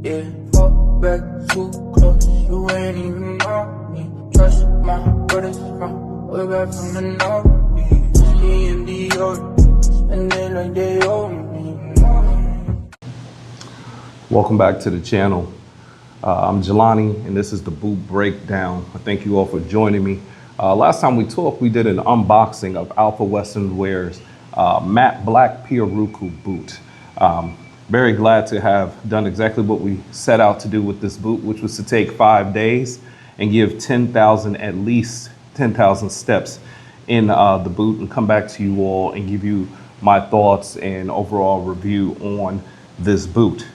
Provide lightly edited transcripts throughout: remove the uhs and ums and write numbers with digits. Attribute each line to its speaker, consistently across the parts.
Speaker 1: Yeah, fall back too close, you ain't even know me. Trust my brothers from way back from the north. Me and the old, and then like they owe me.
Speaker 2: Welcome back to the channel. I'm Jelani, and this is the boot breakdown. I thank you all for joining me. Last time we talked, we did an unboxing of Alfa Western Wear's matte black Pirarucu boot. Very glad to have done exactly what we set out to do with this boot, which was to take 5 days and give 10,000, at least 10,000 steps in the boot, and come back to you all and give you my thoughts and overall review on this boot.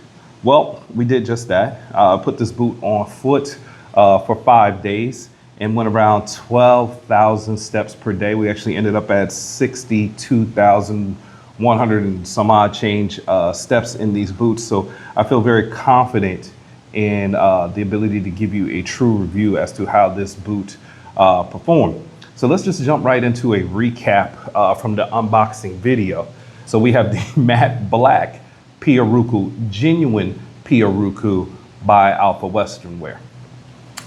Speaker 2: Well, we did just that. Put this boot on foot for 5 days and went around 12,000 steps per day. We actually ended up at 62,100 and some odd change steps in these boots. So I feel very confident in the ability to give you a true review as to how this boot performed. So let's just jump right into a recap from the unboxing video. So we have the matte black Pirarucu, genuine Pirarucu by Alfa Western Wear.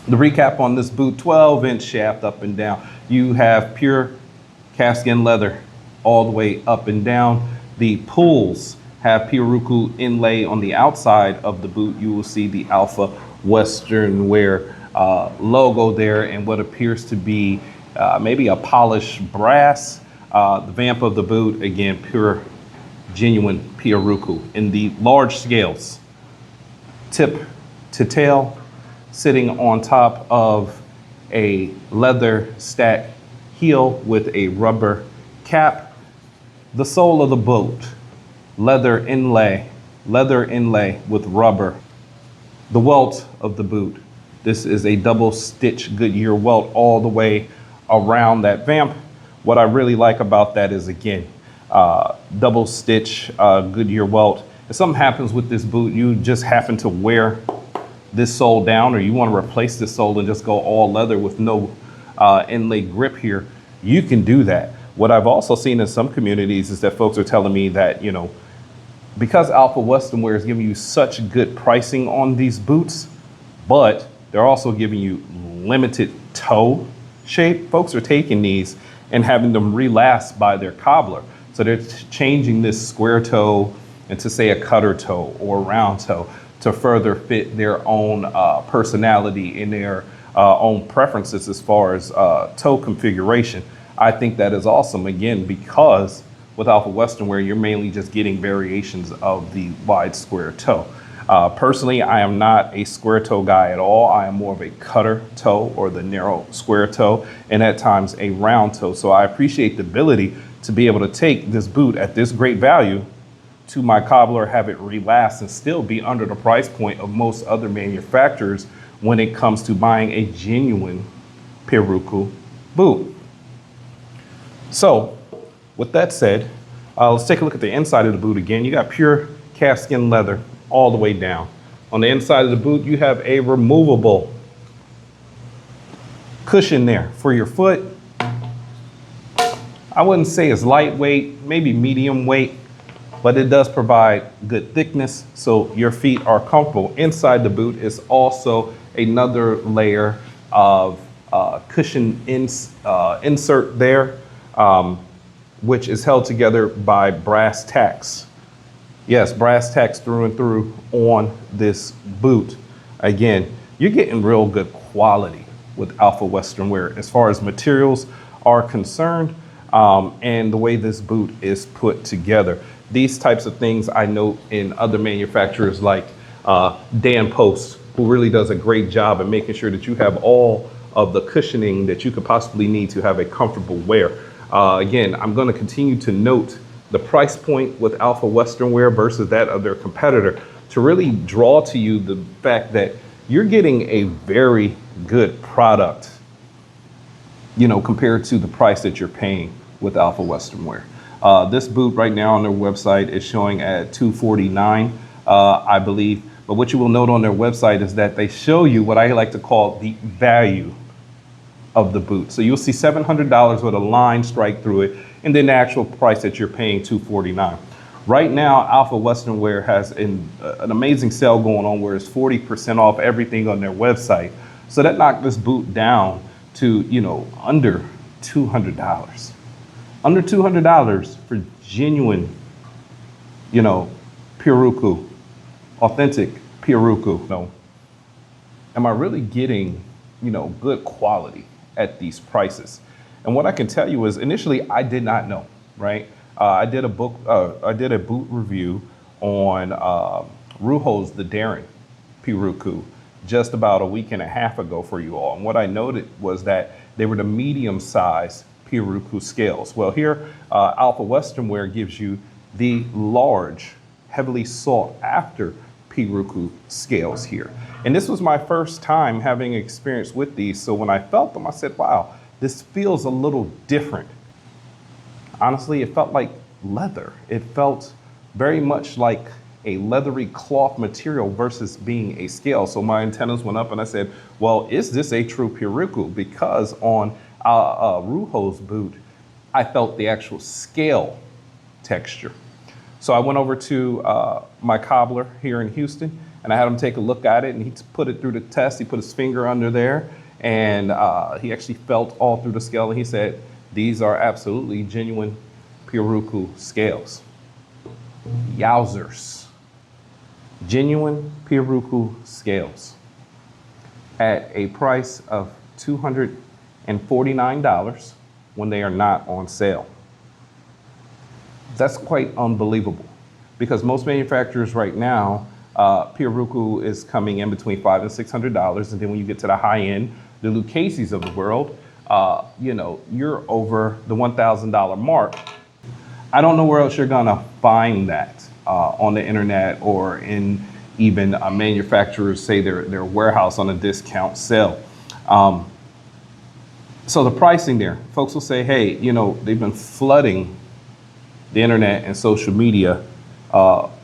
Speaker 2: The recap on this boot: 12-inch shaft up and down. You have pure calfskin leather all the way up and down. The pulls have Pirarucu inlay on the outside of the boot. You will see the Alfa Western Wear logo there and what appears to be maybe a polished brass. The vamp of the boot, again, pure genuine Pirarucu in the large scales, tip to tail, sitting on top of a leather stack heel with a rubber cap. The sole of the boot, leather inlay with rubber. The welt of the boot, this is a double stitch Goodyear welt all the way around that vamp. What I really like about that is, again, double stitch Goodyear welt. If something happens with this boot, you just happen to wear this sole down, or you want to replace this sole and just go all leather with no inlay grip here, you can do that. What I've also seen in some communities is that folks are telling me that, you know, because Alfa Western Wear is giving you such good pricing on these boots, but they're also giving you limited toe shape, folks are taking these and having them relast by their cobbler. So they're changing this square toe into, say, a cutter toe or a round toe to further fit their own personality and their own preferences as far as toe configuration. I think that is awesome, again, because with Alfa Western Wear, you're mainly just getting variations of the wide square toe. Personally, I am not a square toe guy at all. I am more of a cutter toe, or the narrow square toe, and at times a round toe. So I appreciate the ability to be able to take this boot at this great value to my cobbler, have it relast, and still be under the price point of most other manufacturers when it comes to buying a genuine Pirarucu boot. So with that said, let's take a look at the inside of the boot again. You got pure calfskin leather all the way down. On the inside of the boot, you have a removable cushion there for your foot. I wouldn't say it's lightweight, maybe medium weight, but it does provide good thickness so your feet are comfortable. Inside the boot is also another layer of cushion insert there, which is held together by brass tacks. Yes, brass tacks through and through on this boot. Again, you're getting real good quality with Alfa Western Wear as far as materials are concerned, and the way this boot is put together. These types of things I note in other manufacturers like Dan Post, who really does a great job at making sure that you have all of the cushioning that you could possibly need to have a comfortable wear. Again, I'm going to continue to note the price point with Alfa Western Wear versus that of their competitor to really draw to you the fact that you're getting a very good product, you know, compared to the price that you're paying with Alfa Western Wear. This boot right now on their website is showing at $249, I believe. But what you will note on their website is that they show you what I like to call the value of the boot. So you'll see $700 with a line strike through it, and then the actual price that you're paying, $249. Right now, Alfa Western Wear has an amazing sale going on where it's 40% off everything on their website. So that knocked this boot down to, under $200. Under $200 for genuine, Pirarucu, authentic Pirarucu. Am I really getting, good quality at these prices? And what I can tell you is initially I did not know, right? I did a boot review on Rujo's The Daring Pirarucu just about a week and a half ago for you all. And what I noted was that they were the medium-sized Pirarucu scales. Well, here, Alfa Western Wear gives you the large, heavily sought after Pirarucu scales here. And this was my first time having experience with these. So when I felt them, I said, wow, this feels a little different. Honestly, it felt like leather. It felt very much like a leathery cloth material versus being a scale. So my antennas went up and I said, well, is this a true Pirarucu? Because on Rujo's boot, I felt the actual scale texture. So I went over to my cobbler here in Houston and I had him take a look at it, and he put it through the test. He put his finger under there and he actually felt all through the scale, and he said, these are absolutely genuine Pirarucu scales. Yowzers. Genuine Pirarucu scales at a price of $249 when they are not on sale. That's quite unbelievable, because most manufacturers right now, Pirarucu is coming in between $500 and $600, and then when you get to the high end, the Lucchese's of the world, you're over the $1,000 mark. I don't know where else you're gonna find that on the internet or in even manufacturers say their warehouse on a discount sale. So the pricing there, folks will say, hey, they've been flooding the internet and social media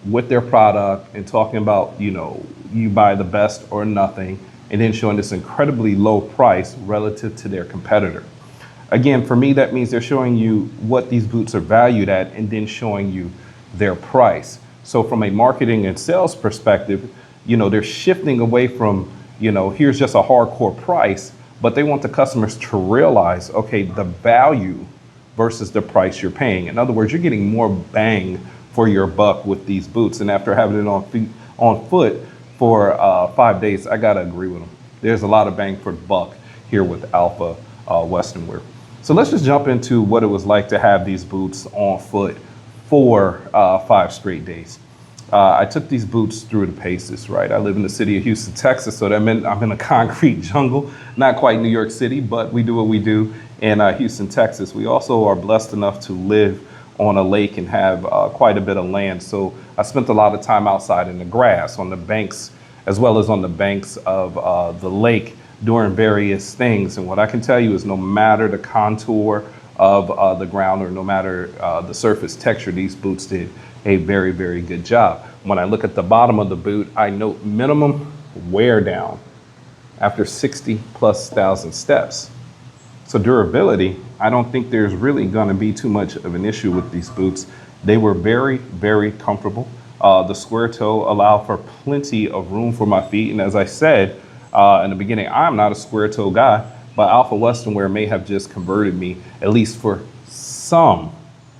Speaker 2: with their product and talking about, you buy the best or nothing, and then showing this incredibly low price relative to their competitor. Again, for me, that means they're showing you what these boots are valued at and then showing you their price. So from a marketing and sales perspective, they're shifting away from, here's just a hardcore price, but they want the customers to realize, okay, the value versus the price you're paying. In other words, you're getting more bang for your buck with these boots. And after having it on foot for 5 days, I gotta agree with them. There's a lot of bang for the buck here with Alfa Western Wear. So let's just jump into what it was like to have these boots on foot for 5 straight days. I took these boots through the paces, right? I live in the city of Houston, Texas, so that meant I'm in a concrete jungle. Not quite New York City, but we do what we do in Houston, Texas. We also are blessed enough to live on a lake and have quite a bit of land. So I spent a lot of time outside in the grass, on the banks, as well as on the banks of the lake, doing various things. And what I can tell you is no matter the contour of the ground or no matter the surface texture, these boots did a very, very good job. When I look at the bottom of the boot, I note minimum wear down after 60,000+ steps. So durability, I don't think there's really gonna be too much of an issue with these boots. They were very, very comfortable. The square toe allowed for plenty of room for my feet. And as I said in the beginning, I'm not a square toe guy, but Alfa Western Wear may have just converted me, at least for some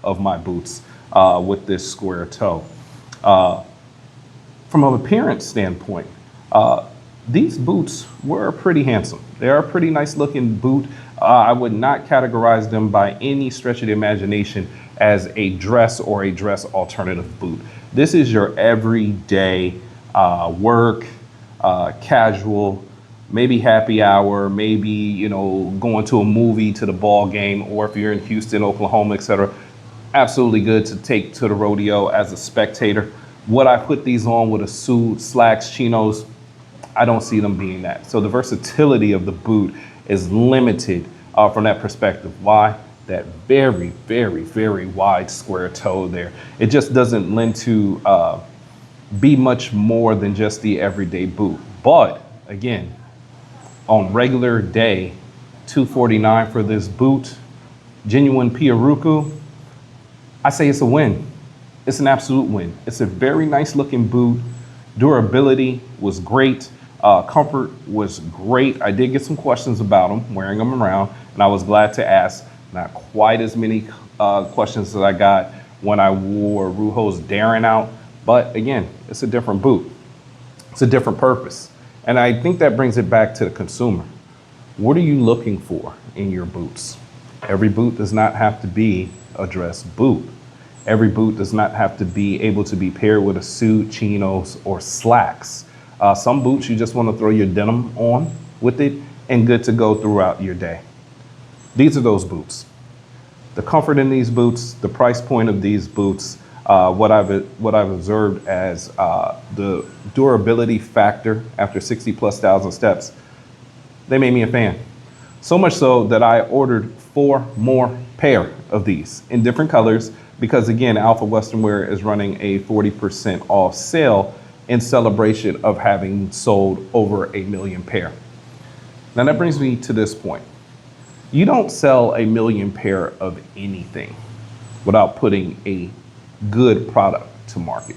Speaker 2: of my boots, with this square toe. From an appearance standpoint, these boots were pretty handsome. They are a pretty nice looking boot. I would not categorize them by any stretch of the imagination as a dress or a dress alternative boot. This is your everyday work, casual, maybe happy hour, maybe, going to a movie, to the ball game, or if you're in Houston, Oklahoma, etc. Absolutely good to take to the rodeo as a spectator. Would I put these on with a suit, slacks, chinos? I don't see them being that. So the versatility of the boot is limited from that perspective. Why? That very, very, very wide square toe there. It just doesn't lend to be much more than just the everyday boot. But again, on regular day, $249 for this boot, genuine Pirarucu, I say it's a win. It's an absolute win. It's a very nice looking boot. Durability was great. Comfort was great. I did get some questions about them, wearing them around, and I was glad to ask. Not quite as many questions as I got when I wore Ruho's Darren out, but again, it's a different boot. It's a different purpose. And I think that brings it back to the consumer. What are you looking for in your boots? Every boot does not have to be a dress boot. Every boot does not have to be able to be paired with a suit, chinos, or slacks. Some boots you just want to throw your denim on with it and good to go throughout your day. These are those boots. The comfort in these boots, the price point of these boots, what I've observed as the durability factor after 60 plus thousand steps, they made me a fan. So much so that I ordered 4 more pair of these in different colors because again, Alfa Western Wear is running a 40% off sale in celebration of having sold over 1 million pair. Now that brings me to this point. You don't sell 1 million pair of anything without putting a good product to market.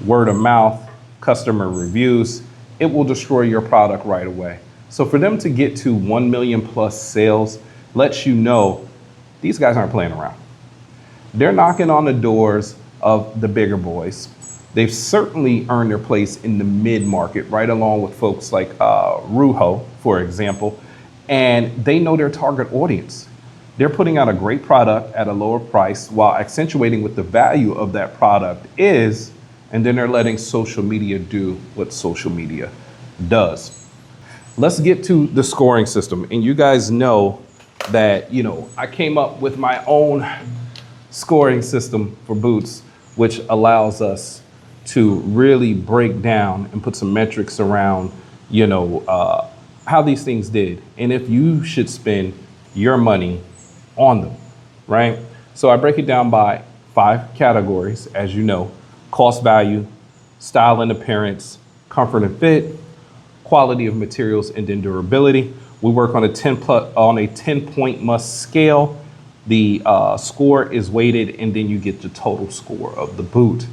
Speaker 2: Word of mouth, customer reviews, it will destroy your product right away. So for them to get to 1 million plus sales lets you know these guys aren't playing around. They're knocking on the doors of the bigger boys. They've certainly earned their place in the mid-market, right along with folks like Ruho, for example, and they know their target audience. They're putting out a great product at a lower price while accentuating what the value of that product is, and then they're letting social media do what social media does. Let's get to the scoring system. And you guys know that, I came up with my own scoring system for boots, which allows us to really break down and put some metrics around, how these things did. And if you should spend your money on them, right? So I break it down by 5 categories, as you know: cost value, style and appearance, comfort and fit, quality of materials, and then durability. We work on a 10-point must scale. The score is weighted, and then you get the total score of the boot.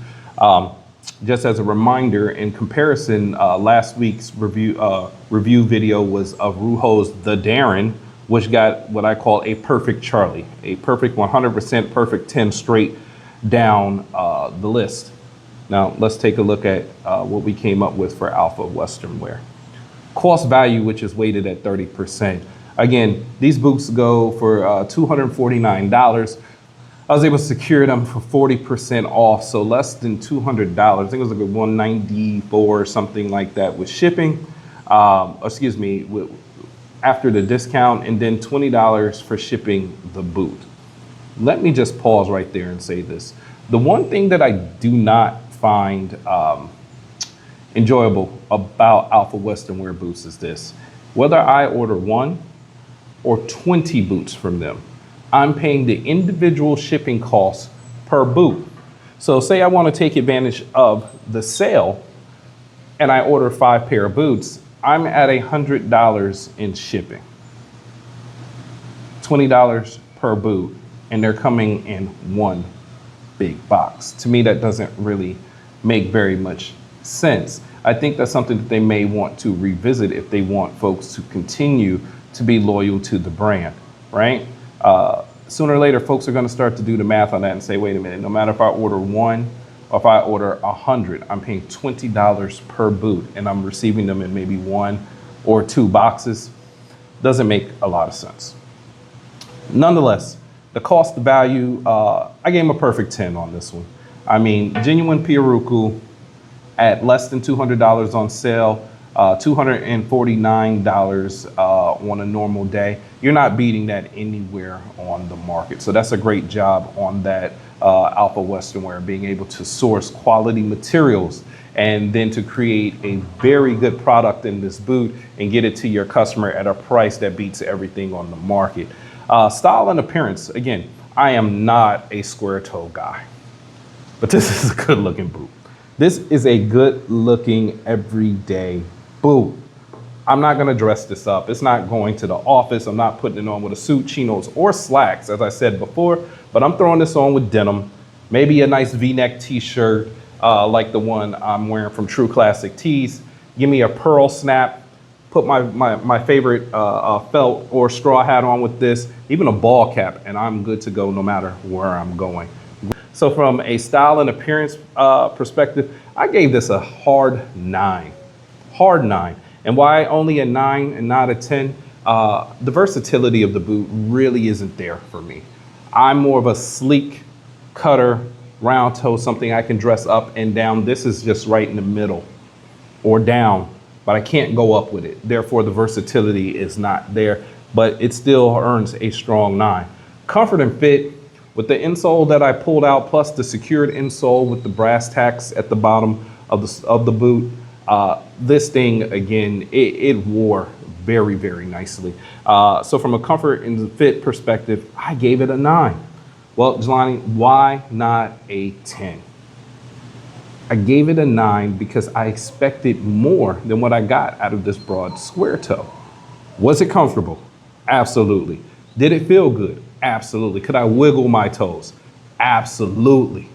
Speaker 2: Just as a reminder, in comparison, last week's review video was of Ruho's The Darren, which got what I call a perfect Charlie, a perfect 100% perfect 10 straight down the list. Now let's take a look at what we came up with for Alfa Western Wear. Cost value, which is weighted at 30%. Again, these boots go for $249. I was able to secure them for 40% off, so less than $200. I think it was like $194 or something like that with shipping. After the discount, and then $20 for shipping the boot. Let me just pause right there and say this. The one thing that I do not find enjoyable about Alfa Western Wear boots is this. Whether I order 1 or 20 boots from them, I'm paying the individual shipping costs per boot. So say I want to take advantage of the sale and I order 5 pair of boots, I'm at $100 in shipping. $20 per boot, and they're coming in one big box. To me, that doesn't really make very much sense. I think that's something that they may want to revisit if they want folks to continue to be loyal to the brand, right? Sooner or later, folks are going to start to do the math on that and say, wait a minute, no matter if I order 1 or if I order 100, I'm paying $20 per boot and I'm receiving them in maybe 1 or 2 boxes. Doesn't make a lot of sense. Nonetheless, the cost value, I gave them a perfect 10 on this one. I mean, genuine Pirarucu at less than $200 on sale, $249 on a normal day. You're not beating that anywhere on the market. So that's a great job on that Alfa Western Wear, being able to source quality materials and then to create a very good product in this boot and get it to your customer at a price that beats everything on the market. Style and appearance, again, I am not a square toe guy, but this is a good looking boot. This is a good looking everyday boot. I'm not gonna dress this up. It's not going to the office. I'm not putting it on with a suit, chinos, or slacks, as I said before, but I'm throwing this on with denim, Maybe a nice V-neck t-shirt like the one I'm wearing from True Classic Tees. Give me a pearl snap, put my favorite felt or straw hat on with this, even a ball cap, and I'm good to go no matter where I'm going. So from a style and appearance perspective, I gave this a hard 9. Hard 9. And why only a 9 and not a 10? The versatility of the boot really isn't there for me. I'm more of a sleek cutter, round toe, something I can dress up and down. This is just right in the middle or down, but I can't go up with it. Therefore, the versatility is not there, but it still earns a strong 9. Comfort and fit, with the insole that I pulled out, plus the secured insole with the brass tacks at the bottom of the boot, this thing, again, it wore very, very nicely. So from a comfort and fit perspective, I gave it a 9. Well, Jelani, why not a 10? I gave it a 9 because I expected more than what I got out of this broad square toe. Was it comfortable? Absolutely. Did it feel good? Absolutely. Could I wiggle my toes? Absolutely.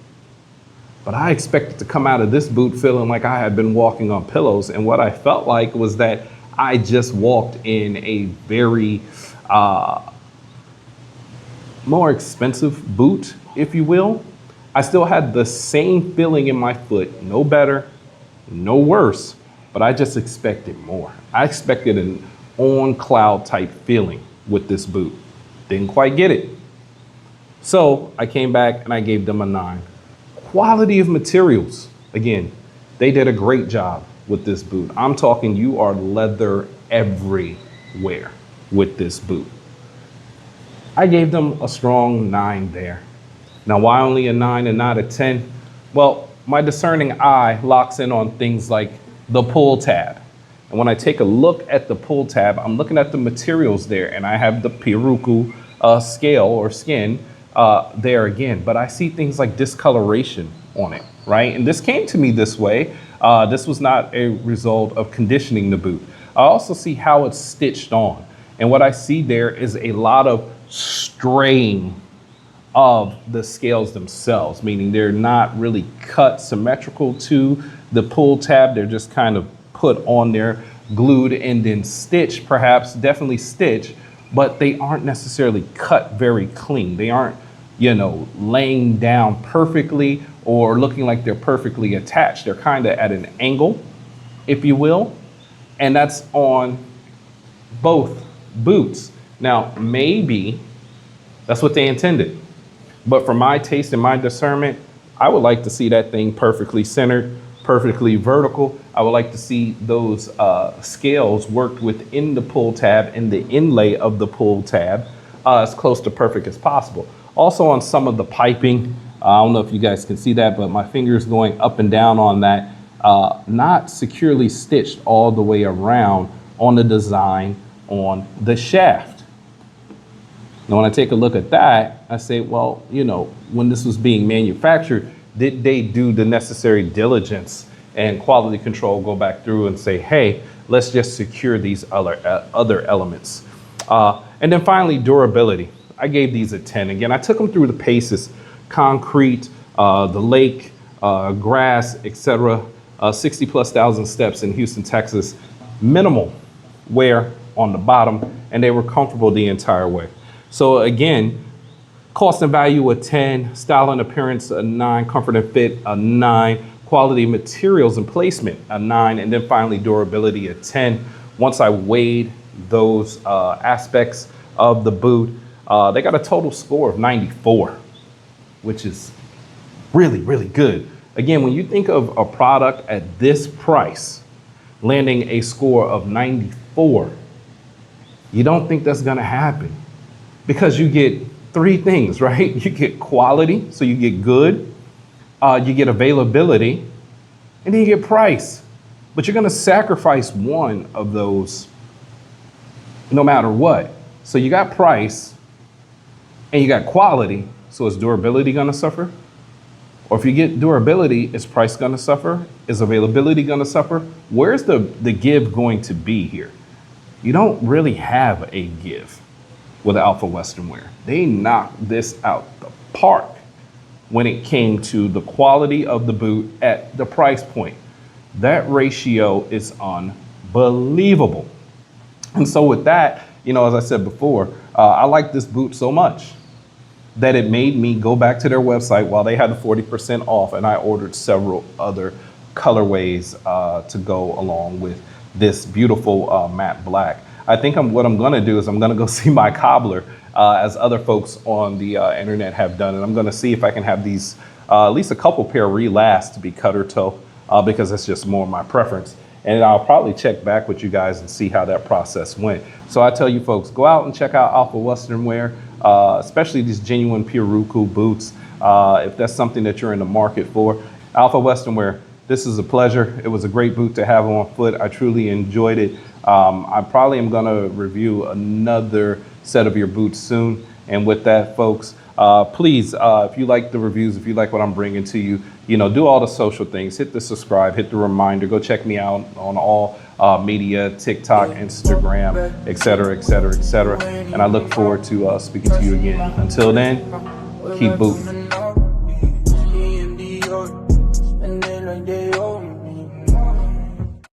Speaker 2: But I expected to come out of this boot feeling like I had been walking on pillows. And what I felt like was that I just walked in a very more expensive boot, if you will. I still had the same feeling in my foot, no better, no worse, but I just expected more. I expected an on cloud type feeling with this boot. Didn't quite get it. So I came back and I gave them a 9. Quality of materials. Again, they did a great job with this boot. I'm talking you are leather everywhere with this boot. I gave them a strong 9 there. Now, why only a 9 and not a 10? Well, my discerning eye locks in on things like the pull tab. And when I take a look at the pull tab, I'm looking at the materials there, and I have the Pirarucu scale or skin there again. But I see things like discoloration on it, right? And this came to me this way. This was not a result of conditioning the boot. I also see how it's stitched on. And what I see there is a lot of straying of the scales themselves, meaning they're not really cut symmetrical to the pull tab. They're just kind of put on there, glued and then stitched, perhaps, definitely stitched, but they aren't necessarily cut very clean. They aren't, laying down perfectly or looking like they're perfectly attached. They're kind of at an angle, if you will, and that's on both boots. Now, maybe that's what they intended. But for my taste and my discernment, I would like to see that thing perfectly centered, perfectly vertical. I would like to see those scales worked within the pull tab and the inlay of the pull tab as close to perfect as possible. Also on some of the piping, I don't know if you guys can see that, but my finger's going up and down on that, not securely stitched all the way around on the design on the shaft. Now, when I take a look at that, I say, well, when this was being manufactured, did they do the necessary diligence and quality control, go back through and say, hey, let's just secure these other elements. And then finally, durability. I gave these a 10. Again, I took them through the paces: concrete, the lake, grass, etc. 60,000+ steps in Houston, Texas. Minimal wear on the bottom, and they were comfortable the entire way. So again, cost and value a 10, style and appearance a 9, comfort and fit a 9, quality materials and placement a 9, and then finally durability a 10. Once I weighed those aspects of the boot, they got a total score of 94, which is really, really good. Again, when you think of a product at this price, landing a score of 94, you don't think that's gonna happen, because you get 3 things, right? You get quality, so you get good, you get availability, and then you get price. But you're gonna sacrifice one of those no matter what. So you got price and you got quality, so is durability gonna suffer? Or if you get durability, is price gonna suffer? Is availability gonna suffer? Where's the give going to be here? You don't really have a give with Alfa Western Wear. They knocked this out the park when it came to the quality of the boot at the price point. That ratio is unbelievable. And so with that, as I said before, I like this boot so much that it made me go back to their website while they had the 40% off, and I ordered several other colorways to go along with this beautiful matte black. I think what I'm gonna do is I'm gonna go see my cobbler, as other folks on the internet have done, and I'm gonna see if I can have these, at least a couple pair relast to be cutter toe, because it's just more my preference. And I'll probably check back with you guys and see how that process went. So I tell you folks, go out and check out Alfa Western Wear, especially these genuine Pirarucu boots. If that's something that you're in the market for, Alfa Western Wear, this is a pleasure. It was a great boot to have on foot. I truly enjoyed it. I probably am gonna review another set of your boots soon. And with that, folks, please, if you like the reviews, if you like what I'm bringing to you, do all the social things, hit the subscribe, hit the reminder, go check me out on all media, TikTok, Instagram, etc., etc., etc. And I look forward to speaking to you again. Until then, keep booting.